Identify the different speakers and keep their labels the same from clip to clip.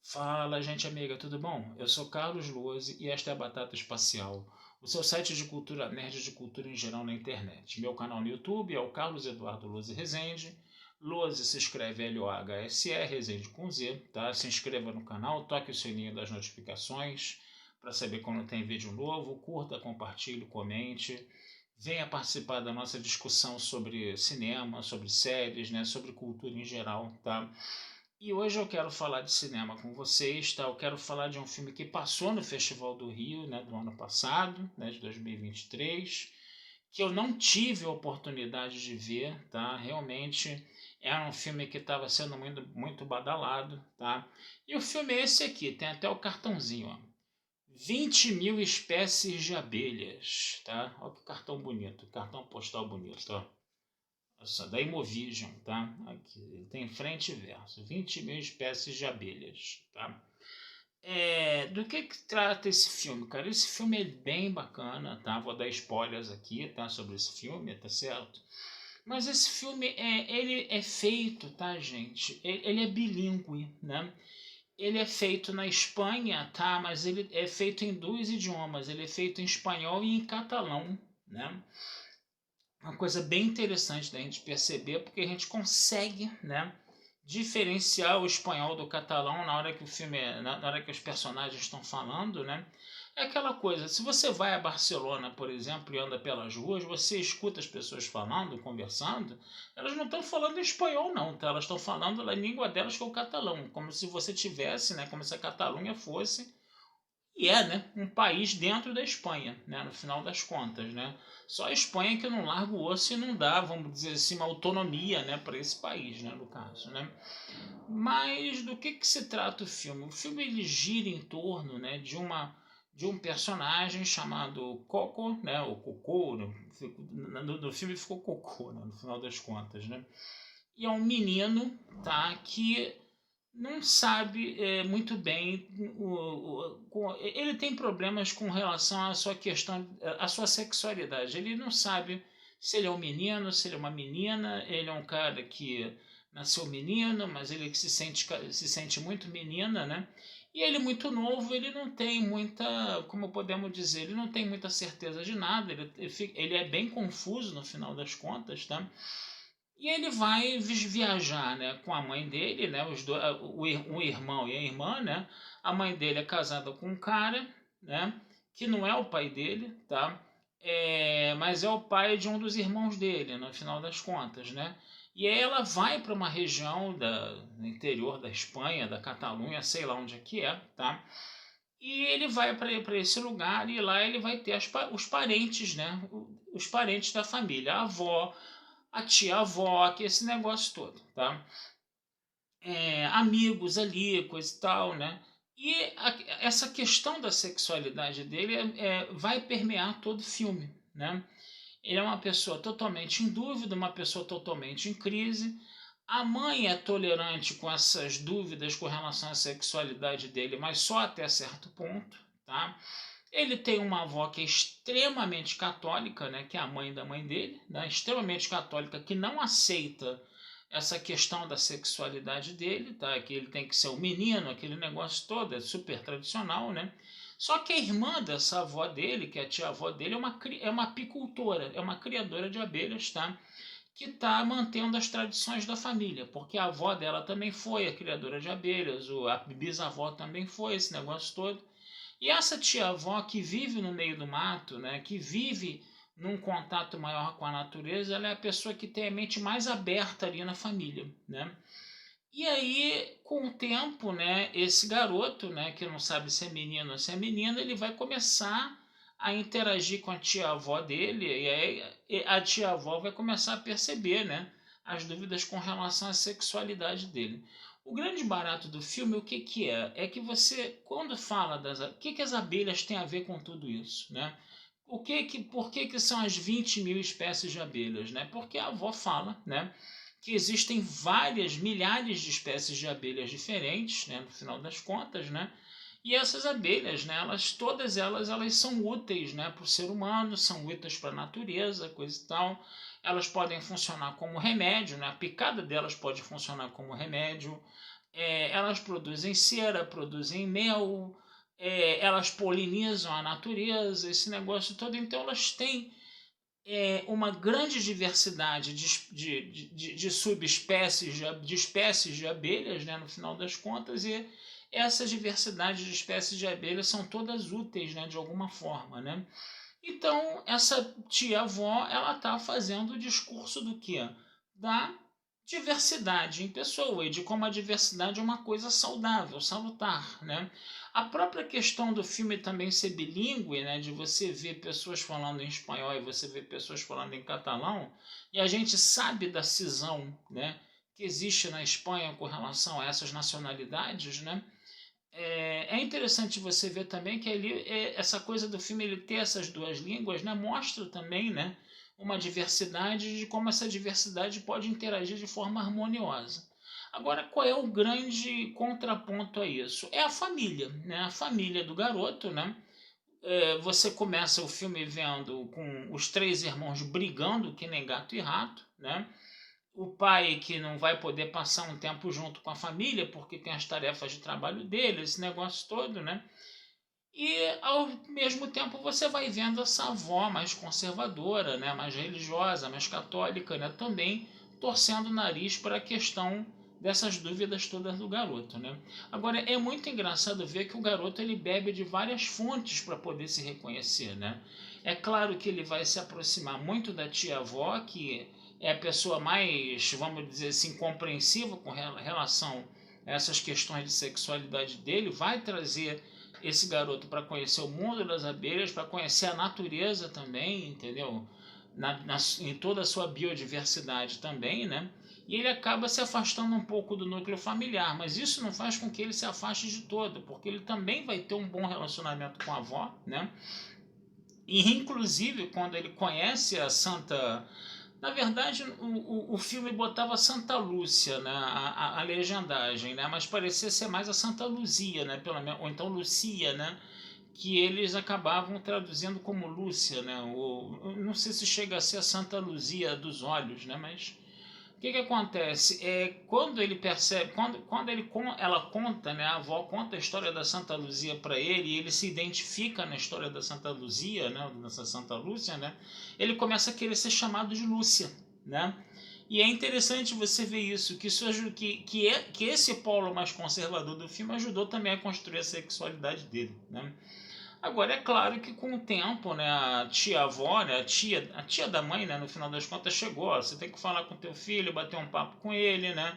Speaker 1: Fala, gente amiga, tudo bom? Eu sou Carlos Luozi e esta é a Batata Espacial, o seu site de cultura nerd de cultura em geral na internet. Meu canal no YouTube é o Carlos Eduardo Luozi Rezende. Luozi se escreve L-O-H-S-E, Rezende com Z, tá? Se inscreva no canal, toque o sininho das notificações para saber quando tem vídeo novo, curta, compartilhe, comente. Venha participar da nossa discussão sobre cinema, sobre séries, né, sobre cultura em geral, tá? E hoje eu quero falar de cinema com vocês, tá? Eu quero falar de um filme que passou no Festival do Rio, né, do ano passado, né, de 2023, que eu não tive a oportunidade de ver, tá? Realmente era um filme que estava sendo muito, muito badalado, tá? E o filme é esse aqui, tem até o cartãozinho, ó. 20 mil espécies de abelhas, tá? Olha que cartão bonito, cartão postal bonito, ó. Nossa, da Imovision, tá? Aqui, ele tem frente e verso. 20 mil espécies de abelhas, tá? Do que trata esse filme, cara? Esse filme é bem bacana, tá? Vou dar spoilers aqui, tá? Sobre esse filme, tá certo? Mas esse filme, ele é feito, tá, gente? Ele é bilíngue, né? Ele é feito na Espanha, tá? Mas ele é feito em dois idiomas. Ele é feito em espanhol e em catalão, né? Uma coisa bem interessante da gente perceber, porque a gente consegue, né, diferenciar o espanhol do catalão na hora que o filme, na hora que os personagens estão falando, né? É aquela coisa, se você vai a Barcelona, por exemplo, e anda pelas ruas, você escuta as pessoas falando, conversando, elas não estão falando espanhol não, tá? Elas estão falando a língua delas que é o catalão, como se você tivesse, né, como se a Catalunha fosse e é, né, um país dentro da Espanha, né, no final das contas, né? Só a Espanha que não larga o osso e não dá, vamos dizer assim, uma autonomia, né, para esse país, né, no caso, né? Mas do que se trata o filme? O filme ele gira em torno, né, de um personagem chamado Coco, né, o Cocô, no filme ficou Cocô, né, no final das contas, né? E é um menino, tá, que não sabe muito bem ele tem problemas com relação à sua questão, à sua sexualidade. Ele não sabe se ele é um menino, se ele é uma menina. Ele é um cara que nasceu menino, mas ele que se sente muito menina, né? E ele muito novo, ele não tem muita, como podemos dizer, ele não tem muita certeza de nada. Ele é bem confuso no final das contas, tá? E ele vai viajar, né, com a mãe dele, né, o irmão e a irmã, né? A mãe dele é casada com um cara, né, que não é o pai dele, tá? Mas é o pai de um dos irmãos dele, no final das contas, né? E aí ela vai para uma região do interior da Espanha, da Catalunha, sei lá onde é que é, tá? E ele vai para esse lugar e lá ele vai ter os parentes, né? Os parentes da família, a avó, a tia-avó, que esse negócio todo, tá? Amigos ali, coisa e tal, né? E essa questão da sexualidade dele vai permear todo o filme, né? Ele é uma pessoa totalmente em dúvida, uma pessoa totalmente em crise. A mãe é tolerante com essas dúvidas com relação à sexualidade dele, mas só até certo ponto, tá? Ele tem uma avó que é extremamente católica, né, que é a mãe da mãe dele, né, extremamente católica, que não aceita essa questão da sexualidade dele, tá? Que ele tem que ser um menino, aquele negócio todo, é super tradicional, né? Só que a irmã dessa avó dele, que é a tia-avó dele, é uma apicultora, é uma criadora de abelhas, tá? Que está mantendo as tradições da família, porque a avó dela também foi a criadora de abelhas, a bisavó também foi, esse negócio todo. E essa tia-avó que vive no meio do mato, né, que vive num contato maior com a natureza, ela é a pessoa que tem a mente mais aberta ali na família, né? E aí, com o tempo, né, esse garoto, né, que não sabe se é menino ou se é menina, ele vai começar a interagir com a tia-avó dele, e aí a tia-avó vai começar a perceber, né, as dúvidas com relação à sexualidade dele. O grande barato do filme, o que que é? É que você, quando fala o que que as abelhas têm a ver com tudo isso, né? Por que que são as 20 mil espécies de abelhas, né? Porque a avó fala, né, que existem várias, milhares de espécies de abelhas diferentes, né, no final das contas, né? E essas abelhas, né, todas elas são úteis, né, para o ser humano, são úteis para a natureza, coisa e tal. Elas podem funcionar como remédio, né? A picada delas pode funcionar como remédio. elas produzem cera, produzem mel, elas polinizam a natureza, esse negócio todo. Então elas têm uma grande diversidade de subespécies, de espécies de abelhas, né, no final das contas, e essa diversidade de espécies de abelhas são todas úteis, né, de alguma forma, né? Então, essa tia-avó, ela está fazendo o discurso do quê? Da diversidade em pessoa e de como a diversidade é uma coisa saudável, salutar, né? A própria questão do filme também ser bilíngue, né, de você ver pessoas falando em espanhol e você ver pessoas falando em catalão, e a gente sabe da cisão, né, que existe na Espanha com relação a essas nacionalidades, né? É interessante você ver também que ali essa coisa do filme ele ter essas duas línguas, né, mostra também, né, uma diversidade de como essa diversidade pode interagir de forma harmoniosa. Agora, qual é o grande contraponto a isso? É a família, né? A família do garoto, né? Você começa o filme vendo com os três irmãos brigando que nem gato e rato, né? O pai que não vai poder passar um tempo junto com a família porque tem as tarefas de trabalho dele, esse negócio todo, né? E ao mesmo tempo você vai vendo essa avó mais conservadora, né? Mais religiosa, mais católica, né? Também torcendo o nariz para a questão dessas dúvidas todas do garoto, né? Agora é muito engraçado ver que o garoto ele bebe de várias fontes para poder se reconhecer, né? É claro que ele vai se aproximar muito da tia-avó, que é a pessoa mais, vamos dizer assim, compreensiva com relação a essas questões de sexualidade dele, vai trazer esse garoto para conhecer o mundo das abelhas, para conhecer a natureza também, entendeu? Em toda a sua biodiversidade também, né? E ele acaba se afastando um pouco do núcleo familiar, mas isso não faz com que ele se afaste de todo, porque ele também vai ter um bom relacionamento com a avó, né? E inclusive quando ele conhece a Santa, na verdade, o filme botava Santa Lúcia, né? A legendagem, né? Mas parecia ser mais a Santa Luzia, né? Ou então Lucia, né? Que eles acabavam traduzindo como Lúcia, né? Não sei se chega a ser a Santa Luzia dos olhos, né? Mas o que acontece? Quando ele percebe, ela conta, né? A avó conta a história da Santa Luzia para ele e ele se identifica na história da Santa Luzia, né? Dessa Santa Lúcia, né? Ele começa a querer ser chamado de Lúcia, né? E é interessante você ver isso, que esse polo mais conservador do filme ajudou também a construir a sexualidade dele, né? Agora, é claro que com o tempo, né, a tia-avó, né, a tia da mãe, né, no final das contas, chegou. Ó, você tem que falar com teu filho, bater um papo com ele, né,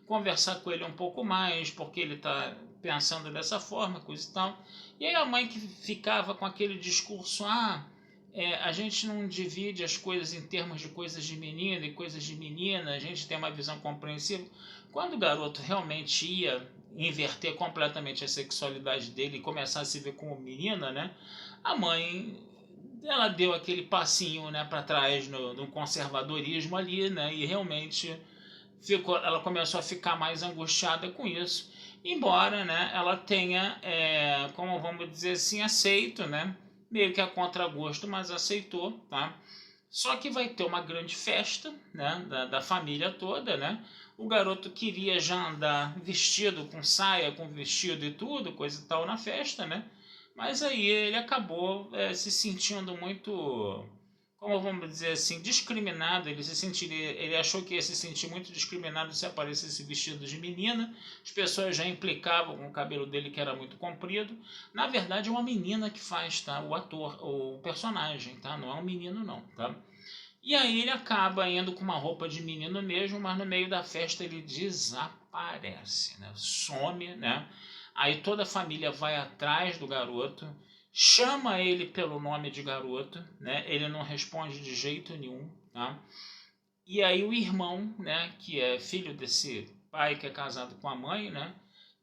Speaker 1: conversar com ele um pouco mais, porque ele está pensando dessa forma, coisa e tal. E aí a mãe que ficava com aquele discurso, a gente não divide as coisas em termos de coisas de menino e coisas de menina, a gente tem uma visão compreensiva. Quando o garoto realmente ia inverter completamente a sexualidade dele e começar a se ver como menina, né? A mãe, ela deu aquele passinho, né, para trás no conservadorismo ali, né? E realmente ela começou a ficar mais angustiada com isso, embora, né, ela tenha, como vamos dizer assim, aceito, né? Meio que a contragosto, mas aceitou, tá? Só que vai ter uma grande festa, né, da família toda, né? O garoto queria já andar vestido com saia, com vestido e tudo, coisa e tal na festa, né? Mas aí ele acabou se sentindo muito, como vamos dizer assim, discriminado. Ele achou que ia se sentir muito discriminado se aparecesse vestido de menina. As pessoas já implicavam com o cabelo dele que era muito comprido. Na verdade é uma menina que faz, tá? O ator, o personagem, tá? Não é um menino não, tá? E aí ele acaba indo com uma roupa de menino mesmo, mas no meio da festa ele desaparece, né? Some, né? Aí toda a família vai atrás do garoto, chama ele pelo nome de garoto, né? Ele não responde de jeito nenhum, tá? E aí o irmão, né, que é filho desse pai que é casado com a mãe, né?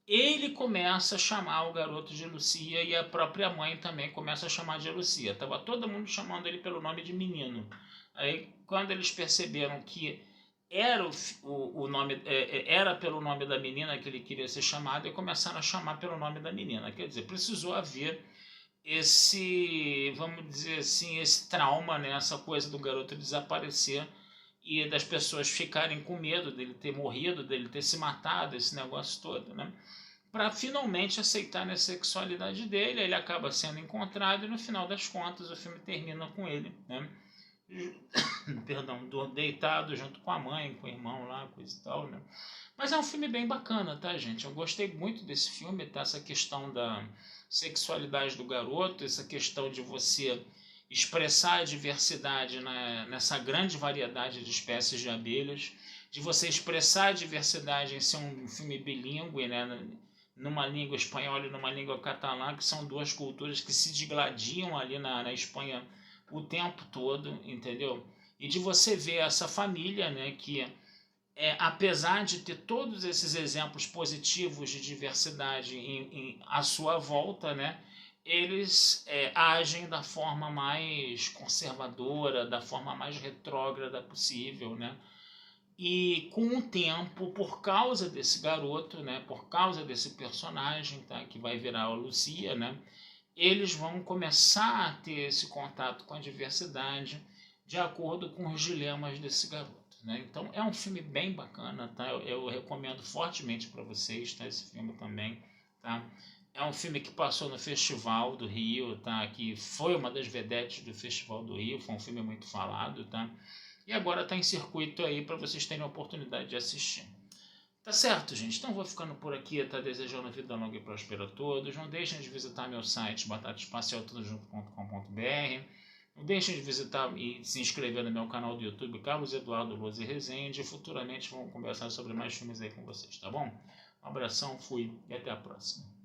Speaker 1: Ele começa a chamar o garoto de Lucia e a própria mãe também começa a chamar de Lucia. Tava todo mundo chamando ele pelo nome de menino. Aí, quando eles perceberam que era o nome, era pelo nome da menina que ele queria ser chamado, e começaram a chamar pelo nome da menina. Quer dizer, precisou haver esse, vamos dizer assim, esse trauma, né? Essa coisa do garoto desaparecer e das pessoas ficarem com medo dele ter morrido, dele ter se matado, esse negócio todo, né? Para finalmente aceitar a sexualidade dele, ele acaba sendo encontrado e no final das contas o filme termina com ele, né? Perdão, deitado junto com a mãe, com o irmão lá, coisa e tal, né? Mas é um filme bem bacana, tá, gente? Eu gostei muito desse filme, tá? Essa questão da sexualidade do garoto, essa questão de você expressar a diversidade nessa grande variedade de espécies de abelhas, de você expressar a diversidade em ser um filme bilíngue, né? Numa língua espanhola e numa língua catalã, que são duas culturas que se digladiam ali na Espanha o tempo todo, entendeu? E de você ver essa família, né, que apesar de ter todos esses exemplos positivos de diversidade à sua volta, né, eles agem da forma mais conservadora, da forma mais retrógrada possível, né? E com o tempo, por causa desse garoto, né, por causa desse personagem, tá, que vai virar a Lucia, né, eles vão começar a ter esse contato com a diversidade de acordo com os dilemas desse garoto, né? Então é um filme bem bacana, tá? Eu recomendo fortemente para vocês, tá? Esse filme também, tá? É um filme que passou no Festival do Rio, tá? Que foi uma das vedetes do Festival do Rio, foi um filme muito falado, tá? E agora está em circuito aí para vocês terem a oportunidade de assistir. Tá certo, gente? Então vou ficando por aqui, tá? Desejando vida longa e próspera a todos. Não deixem de visitar meu site batataespacialtudojunto.com.br. Não deixem de visitar e se inscrever no meu canal do YouTube, Carlos Eduardo Lose Rezende. Futuramente vamos conversar sobre mais filmes aí com vocês, tá bom? Um abração, fui e até a próxima.